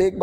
1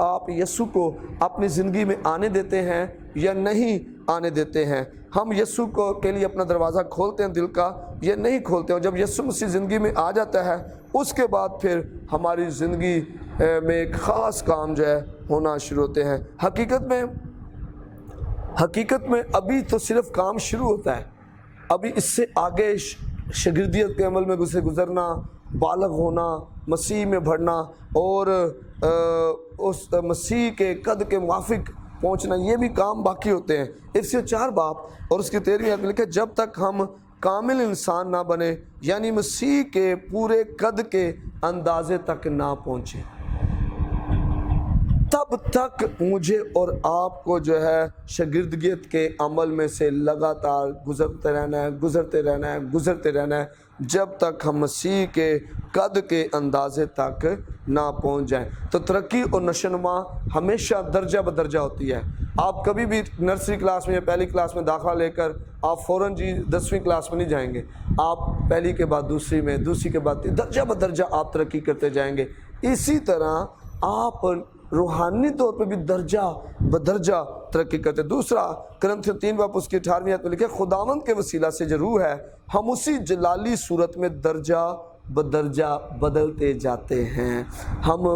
آپ یسوع کو اپنی زندگی میں آنے دیتے ہیں یا نہیں آنے دیتے ہیں۔ ہم یسوع کو کے لیے اپنا دروازہ کھولتے ہیں دل کا یا نہیں کھولتے ہیں۔ جب یسوع مسیح زندگی میں آ جاتا ہے اس کے بعد پھر ہماری زندگی میں ایک خاص کام جو ہے ہونا شروع ہوتے ہیں۔ حقیقت میں ابھی تو صرف کام شروع ہوتا ہے، ابھی اس سے آگے شاگردیت کے عمل میں گزرنا، بالغ ہونا، مسیح میں بڑھنا اور اس مسیح کے قد کے موافق پہنچنا، یہ بھی کام باقی ہوتے ہیں۔ افسیوں 4 باب اور اس کی 13ویں آیت میں لکھا ہے جب تک ہم کامل انسان نہ بنے، یعنی مسیح کے پورے قد کے اندازے تک نہ پہنچے، تب تک مجھے اور آپ کو جو ہے شاگردیت کے عمل میں سے لگاتار گزرتے رہنا ہے جب تک ہم مسیح کے قد کے اندازے تک نہ پہنچ جائیں۔ تو ترقی اور نشوونما ہمیشہ درجہ بدرجہ ہوتی ہے۔ آپ کبھی بھی نرسری کلاس میں یا پہلی کلاس میں داخلہ لے کر آپ فوراً 10ویں کلاس میں نہیں جائیں گے، آپ پہلی کے بعد دوسری میں، دوسری کے بعد درجہ بدرجہ آپ ترقی کرتے جائیں گے۔ اسی طرح آپ روحانی طور پہ بھی درجہ بدرجہ ترقی کرتے۔ دوسرا کرنتھیوں 3 باب اس کی 18ویں آیت میں لکھا ہے خداوند کے وسیلہ سے جو روح ہے ہم اسی جلالی صورت میں درجہ بدرجہ بدلتے جاتے ہیں۔ ہم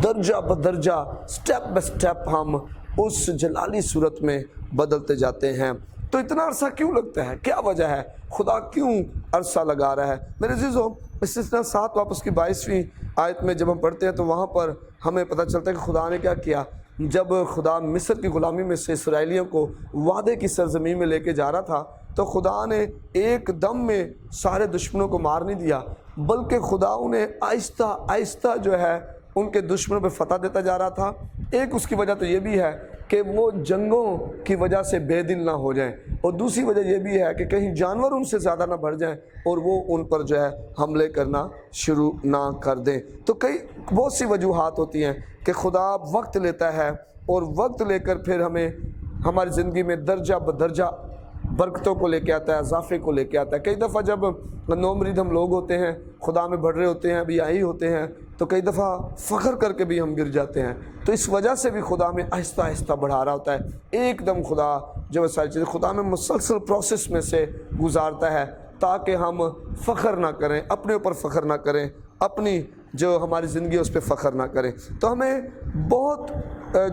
درجہ بدرجہ سٹیپ بائی سٹیپ ہم اس جلالی صورت میں بدلتے جاتے ہیں۔ تو اتنا عرصہ کیوں لگتا ہے؟ کیا وجہ ہے؟ خدا کیوں عرصہ لگا رہا ہے؟ میرے عزیزو، استثنا 7 باب اس کی 22ویں آیت میں جب ہم پڑھتے ہیں تو وہاں پر ہمیں پتہ چلتا ہے کہ خدا نے کیا کیا۔ جب خدا مصر کی غلامی میں سے اسرائیلیوں کو وعدے کی سرزمین میں لے کے جا رہا تھا تو خدا نے ایک دم میں سارے دشمنوں کو مار نہیں دیا، بلکہ خدا انہیں آہستہ آہستہ جو ہے ان کے دشمنوں پہ فتح دیتا جا رہا تھا۔ ایک اس کی وجہ تو یہ بھی ہے کہ وہ جنگوں کی وجہ سے بے دل نہ ہو جائیں، اور دوسری وجہ یہ بھی ہے کہ کہیں جانور ان سے زیادہ نہ بڑھ جائیں اور وہ ان پر جو ہے حملے کرنا شروع نہ کر دیں۔ تو بہت سی وجوہات ہوتی ہیں کہ خدا وقت لیتا ہے اور وقت لے کر پھر ہمیں ہماری زندگی میں درجہ بدرجہ برکتوں کو لے کے آتا ہے، اضافے کو لے کے آتا ہے۔ کئی دفعہ جب نومرید ہم لوگ ہوتے ہیں، خدا میں بڑھ رہے ہوتے ہیں، ابھی آئی ہوتے ہیں، تو کئی دفعہ فخر کر کے بھی ہم گر جاتے ہیں۔ تو اس وجہ سے بھی خدا میں آہستہ آہستہ بڑھا رہا ہوتا ہے۔ ایک دم خدا جو ہے ساری چیزیں خدا میں مسلسل پروسیس میں سے گزارتا ہے تاکہ ہم فخر نہ کریں، اپنے اوپر فخر نہ کریں، اپنی جو ہماری زندگی ہے اس پہ فخر نہ کریں۔ تو ہمیں بہت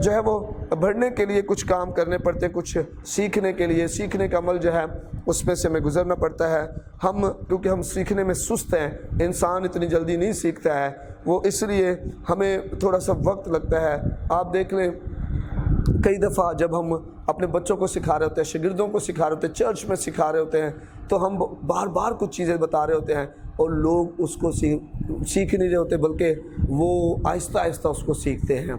جو ہے وہ بڑھنے کے لیے کچھ کام کرنے پڑتے ہیں، کچھ سیکھنے کے لیے، سیکھنے کا عمل جو ہے اس میں سے ہمیں گزرنا پڑتا ہے۔ کیونکہ ہم سیکھنے میں سست ہیں، انسان اتنی جلدی نہیں سیکھتا ہے، وہ اس لیے ہمیں تھوڑا سا وقت لگتا ہے۔ آپ دیکھ لیں کئی دفعہ جب ہم اپنے بچوں کو سکھا رہے ہوتے ہیں، شاگردوں کو سکھا رہے ہوتے ہیں، چرچ میں سکھا رہے ہوتے ہیں، تو ہم بار بار کچھ چیزیں بتا رہے ہوتے ہیں اور لوگ اس کو سیکھ نہیں رہے ہوتے، بلکہ وہ آہستہ آہستہ اس کو سیکھتے ہیں۔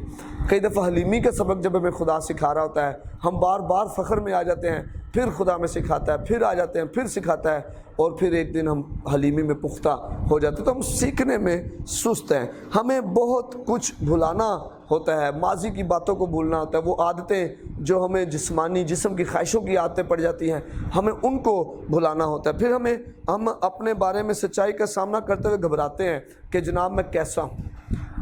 کئی دفعہ حلیمی کا سبق جب ہمیں خدا سکھا رہا ہوتا ہے، ہم بار بار فخر میں آ جاتے ہیں، پھر خدا میں سکھاتا ہے، پھر آ جاتے ہیں، پھر سکھاتا ہے، اور پھر ایک دن ہم حلیمی میں پختہ ہو جاتے ہیں۔ تو ہم سیکھنے میں سست ہیں، ہمیں بہت کچھ بھلانا ہوتا ہے، ماضی کی باتوں کو بھولنا ہوتا ہے، وہ عادتیں جو ہمیں جسمانی جسم کی خواہشوں کی عادتیں پڑ جاتی ہیں، ہمیں ان کو بھلانا ہوتا ہے۔ پھر ہم اپنے بارے میں سچائی کا سامنا کرتے ہوئے گھبراتے ہیں کہ جناب میں کیسا ہوں،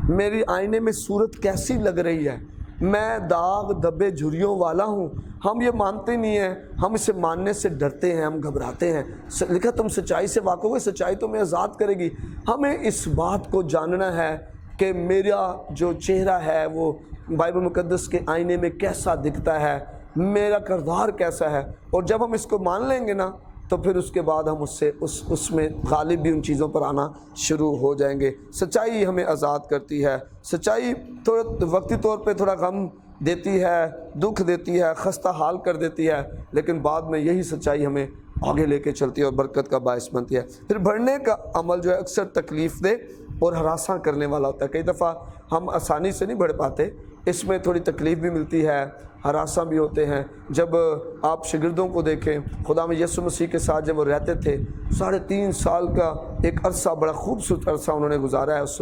میری آئینے میں صورت کیسی لگ رہی ہے، میں داغ دبے جھریوں والا ہوں۔ ہم یہ مانتے نہیں ہیں، ہم اسے ماننے سے ڈرتے ہیں، ہم گھبراتے ہیں۔ لکھا تم سچائی سے واقف ہوئے، سچائی تمہیں آزاد کرے گی۔ ہمیں اس بات کو جاننا ہے کہ میرا جو چہرہ ہے وہ بائبل مقدس کے آئینے میں کیسا دکھتا ہے، میرا کردار کیسا ہے، اور جب ہم اس کو مان لیں گے نا تو پھر اس کے بعد ہم اس میں غالب بھی ان چیزوں پر آنا شروع ہو جائیں گے۔ سچائی ہمیں آزاد کرتی ہے۔ سچائی تھوڑا وقتی طور پہ تھوڑا غم دیتی ہے، دکھ دیتی ہے، خستہ حال کر دیتی ہے، لیکن بعد میں یہی سچائی ہمیں آگے لے کے چلتی ہے اور برکت کا باعث بنتی ہے۔ پھر بڑھنے کا عمل جو ہے اکثر تکلیف دہ اور ہراساں کرنے والا ہوتا ہے۔ کئی دفعہ ہم آسانی سے نہیں بڑھ پاتے، اس میں تھوڑی تکلیف بھی ملتی ہے، ہراساں بھی ہوتے ہیں۔ جب آپ شاگردوں کو دیکھیں، خدا میں یسوع مسیح کے ساتھ جب وہ رہتے تھے، 3.5 سال کا ایک عرصہ، بڑا خوبصورت عرصہ انہوں نے گزارا ہے اس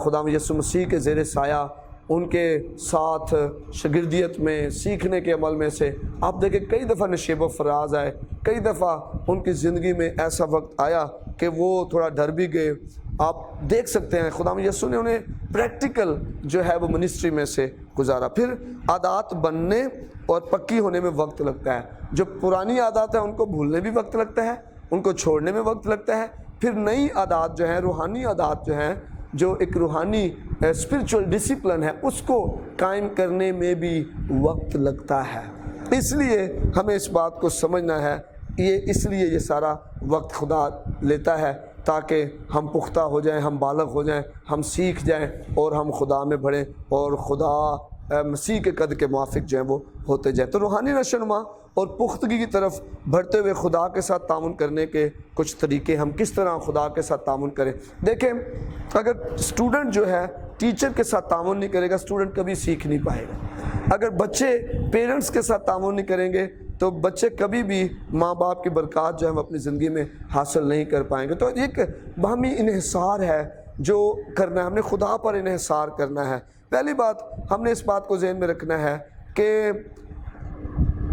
خدا میں یسوع مسیح کے زیر سایہ، ان کے ساتھ شاگردیت میں، سیکھنے کے عمل میں سے۔ آپ دیکھیں کئی دفعہ نشیب و فراز آئے، کئی دفعہ ان کی زندگی میں ایسا وقت آیا کہ وہ تھوڑا ڈر بھی گئے، آپ دیکھ سکتے ہیں خدا یسوع نے انہیں پریکٹیکل جو ہے وہ منسٹری میں سے گزارا۔ پھر عادات بننے اور پکی ہونے میں وقت لگتا ہے۔ جو پرانی عادات ہیں ان کو بھولنے بھی وقت لگتا ہے، ان کو چھوڑنے میں وقت لگتا ہے۔ پھر نئی عادات جو ہیں، روحانی عادات جو ہیں، جو ایک روحانی اسپرچول ڈسپلن ہے، اس کو قائم کرنے میں بھی وقت لگتا ہے۔ اس لیے ہمیں اس بات کو سمجھنا ہے، اس لیے یہ سارا وقت خدا لیتا ہے تاکہ ہم پختہ ہو جائیں، ہم بالغ ہو جائیں، ہم سیکھ جائیں اور ہم خدا میں بڑھیں اور خدا مسیح کے قد کے موافق جو ہیں وہ ہوتے جائیں۔ تو روحانی نشوونما اور پختگی کی طرف بڑھتے ہوئے خدا کے ساتھ تعاون کرنے کے کچھ طریقے، ہم کس طرح خدا کے ساتھ تعاون کریں۔ دیکھیں، اگر اسٹوڈنٹ جو ہے ٹیچر کے ساتھ تعاون نہیں کرے گا، اسٹوڈنٹ کبھی سیکھ نہیں پائے گا۔ اگر بچے پیرنٹس کے ساتھ تعاون نہیں کریں گے تو بچے کبھی بھی ماں باپ کی برکات جو ہے وہ اپنی زندگی میں حاصل نہیں کر پائیں گے۔ تو ایک باہمی انحصار ہے جو کرنا ہے، ہم نے خدا پر انحصار کرنا ہے۔ پہلی بات ہم نے اس بات کو ذہن میں رکھنا ہے کہ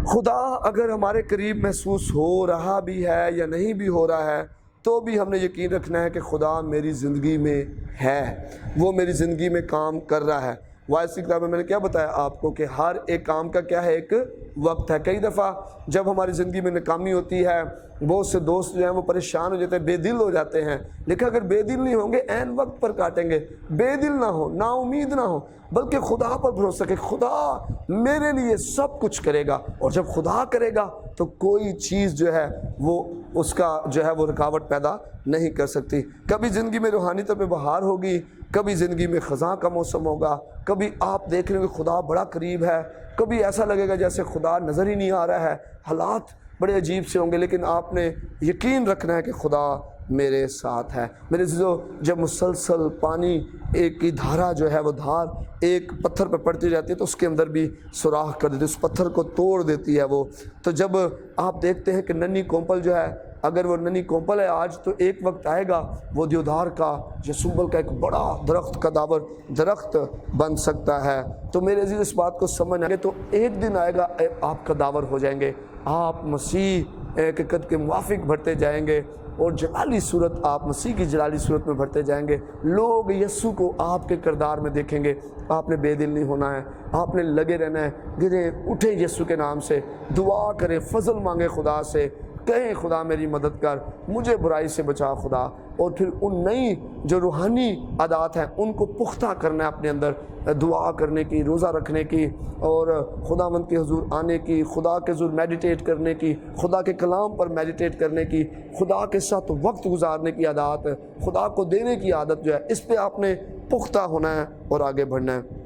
خدا اگر ہمارے قریب محسوس ہو رہا بھی ہے یا نہیں بھی ہو رہا ہے تو بھی ہم نے یقین رکھنا ہے کہ خدا میری زندگی میں ہے، وہ میری زندگی میں کام کر رہا ہے۔ وائس کی کتاب میں نے کیا بتایا آپ کو کہ ہر ایک کام کا کیا ہے، ایک وقت ہے۔ کئی دفعہ جب ہماری زندگی میں ناکامی ہوتی ہے، بہت سے دوست جو ہیں وہ پریشان ہو جاتے ہیں، بے دل ہو جاتے ہیں، لیکن اگر بے دل نہیں ہوں گے عین وقت پر کاٹیں گے۔ بے دل نہ ہو، نا امید نہ ہو، بلکہ خدا پر بھروسہ کہ خدا میرے لیے سب کچھ کرے گا، اور جب خدا کرے گا تو کوئی چیز جو ہے وہ اس کا جو ہے وہ رکاوٹ پیدا نہیں کر سکتی۔ کبھی زندگی میں روحانی طور پہ بہار ہوگی، کبھی زندگی میں خزاں کا موسم ہوگا، کبھی آپ دیکھ رہے ہیں کہ خدا بڑا قریب ہے، کبھی ایسا لگے گا جیسے خدا نظر ہی نہیں آ رہا ہے، حالات بڑے عجیب سے ہوں گے، لیکن آپ نے یقین رکھنا ہے کہ خدا میرے ساتھ ہے۔ میرے عزیزو، جب مسلسل پانی ایک کی دھارا جو ہے وہ دھار ایک پتھر پہ پڑتی جاتی ہے تو اس کے اندر بھی سوراخ کر دیتی ہے، اس پتھر کو توڑ دیتی ہے وہ۔ تو جب آپ دیکھتے ہیں کہ ننھی کومپل جو ہے، اگر وہ ننھی کومپل ہے آج تو ایک وقت آئے گا وہ دیودار کا یا سنبل کا ایک بڑا درخت، قداور درخت بن سکتا ہے۔ تو میرے عزیز اس بات کو سمجھ آئے تو ایک دن آئے گا آپ قداور ہو جائیں گے، آپ مسیح کے قد کے موافق بڑھتے جائیں گے اور جلالی صورت، آپ مسیح کی جلالی صورت میں بڑھتے جائیں گے۔ لوگ یسوع کو آپ کے کردار میں دیکھیں گے۔ آپ نے بے دل نہیں ہونا ہے، آپ نے لگے رہنا ہے، گرے اٹھے یسوع کے نام سے، دعا کریں، فضل مانگیں خدا سے، کہیں خدا میری مدد کر، مجھے برائی سے بچا خدا، اور پھر ان نئی جو روحانی عادات ہیں ان کو پختہ کرنا ہے اپنے اندر، دعا کرنے کی، روزہ رکھنے کی، اور خداوند کے حضور آنے کی، خدا کے حضور میڈیٹیٹ کرنے کی، خدا کے کلام پر میڈیٹیٹ کرنے کی، خدا کے ساتھ وقت گزارنے کی عادات، خدا کو دینے کی عادت جو ہے، اس پہ آپ نے پختہ ہونا ہے اور آگے بڑھنا ہے۔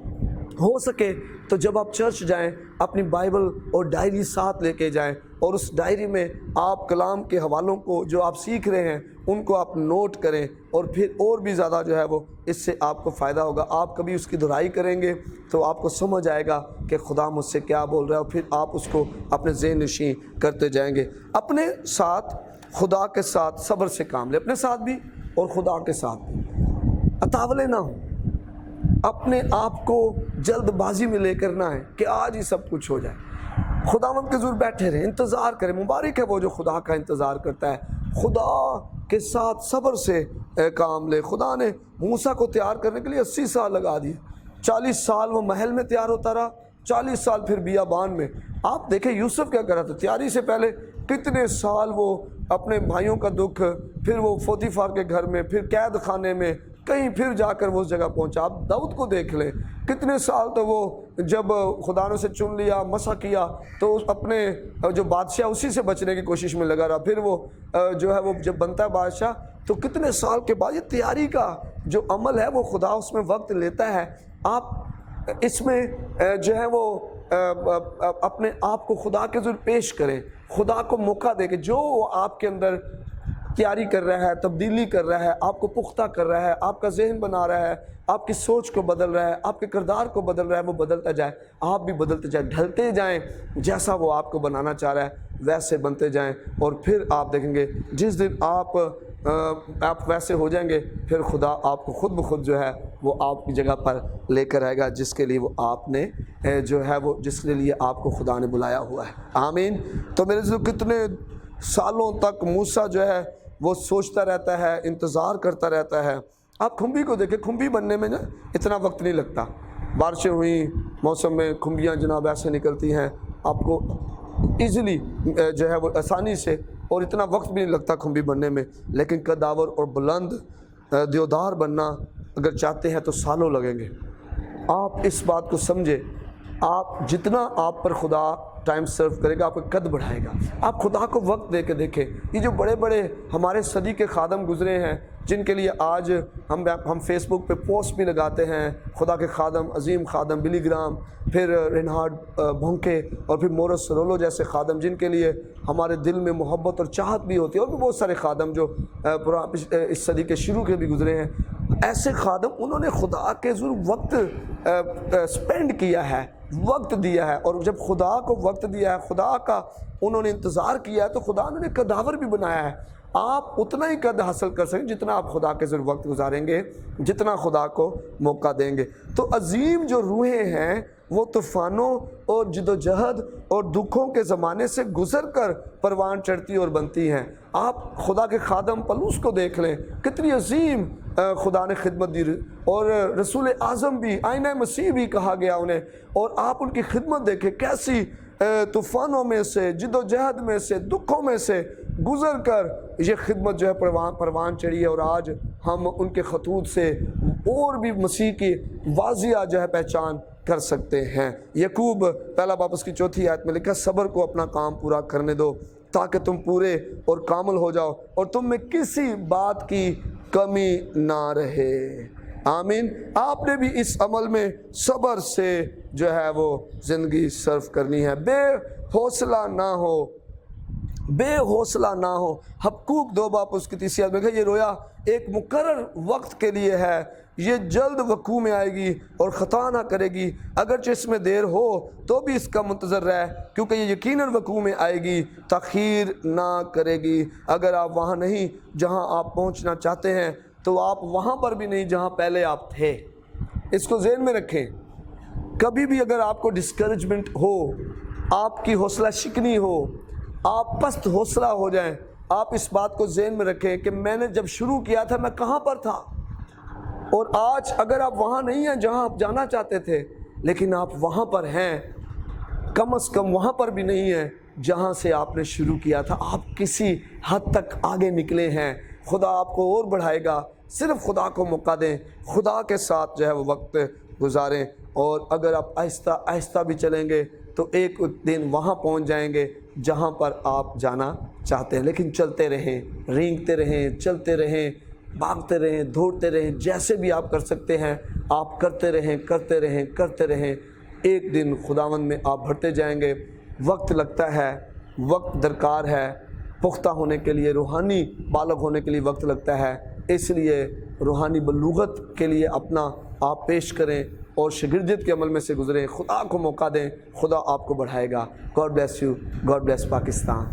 ہو سکے تو جب آپ چرچ جائیں اپنی بائبل اور ڈائری ساتھ لے کے جائیں، اور اس ڈائری میں آپ کلام کے حوالوں کو جو آپ سیکھ رہے ہیں ان کو آپ نوٹ کریں، اور پھر اور بھی زیادہ جو ہے وہ اس سے آپ کو فائدہ ہوگا۔ آپ کبھی اس کی دہرائی کریں گے تو آپ کو سمجھ آئے گا کہ خدا مجھ سے کیا بول رہا ہے، اور پھر آپ اس کو اپنے ذہن نشین کرتے جائیں گے۔ اپنے ساتھ خدا کے ساتھ صبر سے کام لیں، اپنے ساتھ بھی اور خدا کے ساتھ بھی، اتاولے نہ ہوں، اپنے آپ کو جلد بازی میں لے کر نہ ہے کہ آج ہی سب کچھ ہو جائے۔ خداوند کے حضور بیٹھے رہیں، انتظار کریں۔ مبارک ہے وہ جو خدا کا انتظار کرتا ہے، خدا کے ساتھ صبر سے کام لے۔ خدا نے موسیٰ کو تیار کرنے کے لیے 80 سال لگا دیے، 40 سال وہ محل میں تیار ہوتا رہا، 40 سال پھر بیابان میں۔ آپ دیکھیں یوسف کیا کر رہا تھا، تیاری سے پہلے کتنے سال وہ اپنے بھائیوں کا دکھ، پھر وہ پوتیفار کے گھر میں، پھر قید خانے میں، کہیں پھر جا کر وہ اس جگہ پہنچا۔ آپ داؤد کو دیکھ لیں، کتنے سال تو وہ جب خدا نے اسے چن لیا، مسح کیا، تو اپنے جو بادشاہ اسی سے بچنے کی کوشش میں لگا رہا، پھر وہ جو ہے وہ جب بنتا ہے بادشاہ تو کتنے سال کے بعد یہ تیاری کا جو عمل ہے وہ خدا اس میں وقت لیتا ہے۔ آپ اس میں جو ہے وہ اپنے آپ کو خدا کے حضور پیش کریں، خدا کو موقع دے کہ جو آپ کے اندر تیاری کر رہا ہے، تبدیلی کر رہا ہے، آپ کو پختہ کر رہا ہے، آپ کا ذہن بنا رہا ہے، آپ کی سوچ کو بدل رہا ہے، آپ کے کردار کو بدل رہا ہے، وہ بدلتا جائے، آپ بھی بدلتے جائیں، ڈھلتے جائیں، جیسا وہ آپ کو بنانا چاہ رہا ہے ویسے بنتے جائیں، اور پھر آپ دیکھیں گے جس دن آپ ویسے ہو جائیں گے، پھر خدا آپ کو خود بخود جو ہے وہ آپ کی جگہ پر لے کر آئے گا جس کے لیے وہ آپ نے جو ہے وہ جس کے لیے آپ کو خدا نے بلایا ہوا ہے۔ آمین۔ تو میرے کتنے سالوں تک موسیٰ جو ہے وہ سوچتا رہتا ہے، انتظار کرتا رہتا ہے۔ آپ کھمبی کو دیکھیں، کھمبی بننے میں نا اتنا وقت نہیں لگتا۔ بارشیں ہوئیں، موسم میں کھمبیاں جناب ایسے نکلتی ہیں، آپ کو ایزیلی جو ہے وہ آسانی سے، اور اتنا وقت بھی نہیں لگتا کھمبی بننے میں۔ لیکن قداور اور بلند دیودار بننا اگر چاہتے ہیں تو سالوں لگیں گے۔ آپ اس بات کو سمجھے، آپ جتنا آپ پر خدا ٹائم سرو کرے گا آپ کا قد بڑھائے گا۔ آپ خدا کو وقت دے کے دیکھیں۔ یہ جو بڑے بڑے ہمارے صدی کے خادم گزرے ہیں، جن کے لیے آج ہم فیس بک پہ پوسٹ بھی لگاتے ہیں، خدا کے خادم، عظیم خادم بلی گرام، پھر رینہارڈ بونکے، اور پھر مورس رولو جیسے خادم، جن کے لیے ہمارے دل میں محبت اور چاہت بھی ہوتی ہے، اور بھی بہت سارے خادم جو اس صدی کے شروع کے بھی گزرے ہیں۔ ایسے خادم، انہوں نے خدا کے ضرور وقت سپینڈ کیا ہے، وقت دیا ہے، اور جب خدا کو وقت دیا ہے، خدا کا انہوں نے انتظار کیا ہے، تو خدا نے قداور بھی بنایا ہے۔ آپ اتنا ہی قد حاصل کر سکیں جتنا آپ خدا کے ضرور وقت گزاریں گے، جتنا خدا کو موقع دیں گے۔ تو عظیم جو روحیں ہیں وہ طوفانوں اور جدوجہد اور دکھوں کے زمانے سے گزر کر پروان چڑھتی اور بنتی ہیں۔ آپ خدا کے خادم پلوس کو دیکھ لیں، کتنی عظیم خدا نے خدمت دی، اور رسول اعظم بھی، آئینہ مسیح بھی کہا گیا انہیں، اور آپ ان کی خدمت دیکھیں کیسی طوفانوں میں سے، جدوجہد میں سے، دکھوں میں سے گزر کر یہ خدمت جو ہے پروان چڑھی ہے، اور آج ہم ان کے خطوط سے اور بھی مسیح کی واضح جو ہے پہچان کر سکتے ہیں۔ یعقوب پہلا باب اس کی 4 آیت میں لکھا، صبر کو اپنا کام پورا کرنے دو تاکہ تم پورے اور کامل ہو جاؤ اور تم میں کسی بات کی کمی نہ رہے۔ آمین۔ آپ نے بھی اس عمل میں صبر سے جو ہے وہ زندگی صرف کرنی ہے۔ بے حوصلہ نہ ہو، بے حوصلہ نہ ہو۔ حبقوق 2 باب اس کی 3 آیت میں کہا، یہ رویا ایک مقرر وقت کے لیے ہے، یہ جلد وقوع میں آئے گی اور خطا نہ کرے گی، اگرچہ اس میں دیر ہو تو بھی اس کا منتظر رہ، کیونکہ یہ یقیناً وقوع میں آئے گی، تاخیر نہ کرے گی۔ اگر آپ وہاں نہیں جہاں آپ پہنچنا چاہتے ہیں تو آپ وہاں پر بھی نہیں جہاں پہلے آپ تھے۔ اس کو ذہن میں رکھیں۔ کبھی بھی اگر آپ کو ڈسکریجمنٹ ہو، آپ کی حوصلہ شکنی ہو، آپ پست حوصلہ ہو جائیں، آپ اس بات کو ذہن میں رکھیں کہ میں نے جب شروع کیا تھا میں کہاں پر تھا، اور آج اگر آپ وہاں نہیں ہیں جہاں آپ جانا چاہتے تھے، لیکن آپ وہاں پر ہیں، کم از کم وہاں پر بھی نہیں ہیں جہاں سے آپ نے شروع کیا تھا۔ آپ کسی حد تک آگے نکلے ہیں۔ خدا آپ کو اور بڑھائے گا۔ صرف خدا کو موقع دیں، خدا کے ساتھ جو ہے وہ وقت گزاریں، اور اگر آپ آہستہ آہستہ بھی چلیں گے تو ایک دن وہاں پہنچ جائیں گے جہاں پر آپ جانا چاہتے ہیں۔ لیکن چلتے رہیں، رینگتے رہیں، چلتے رہیں، بھاگتے رہیں، دوڑتے رہیں، جیسے بھی آپ کر سکتے ہیں آپ کرتے رہیں، کرتے رہیں، کرتے رہیں۔ ایک دن خداوند میں آپ بڑھتے جائیں گے۔ وقت لگتا ہے، وقت درکار ہے، پختہ ہونے کے لیے، روحانی بالغ ہونے کے لیے وقت لگتا ہے۔ اس لیے روحانی بلوغت کے لیے اپنا آپ پیش کریں اور شاگردیت کے عمل میں سے گزریں۔ خدا کو موقع دیں، خدا آپ کو بڑھائے گا۔ God bless you, God bless Pakistan.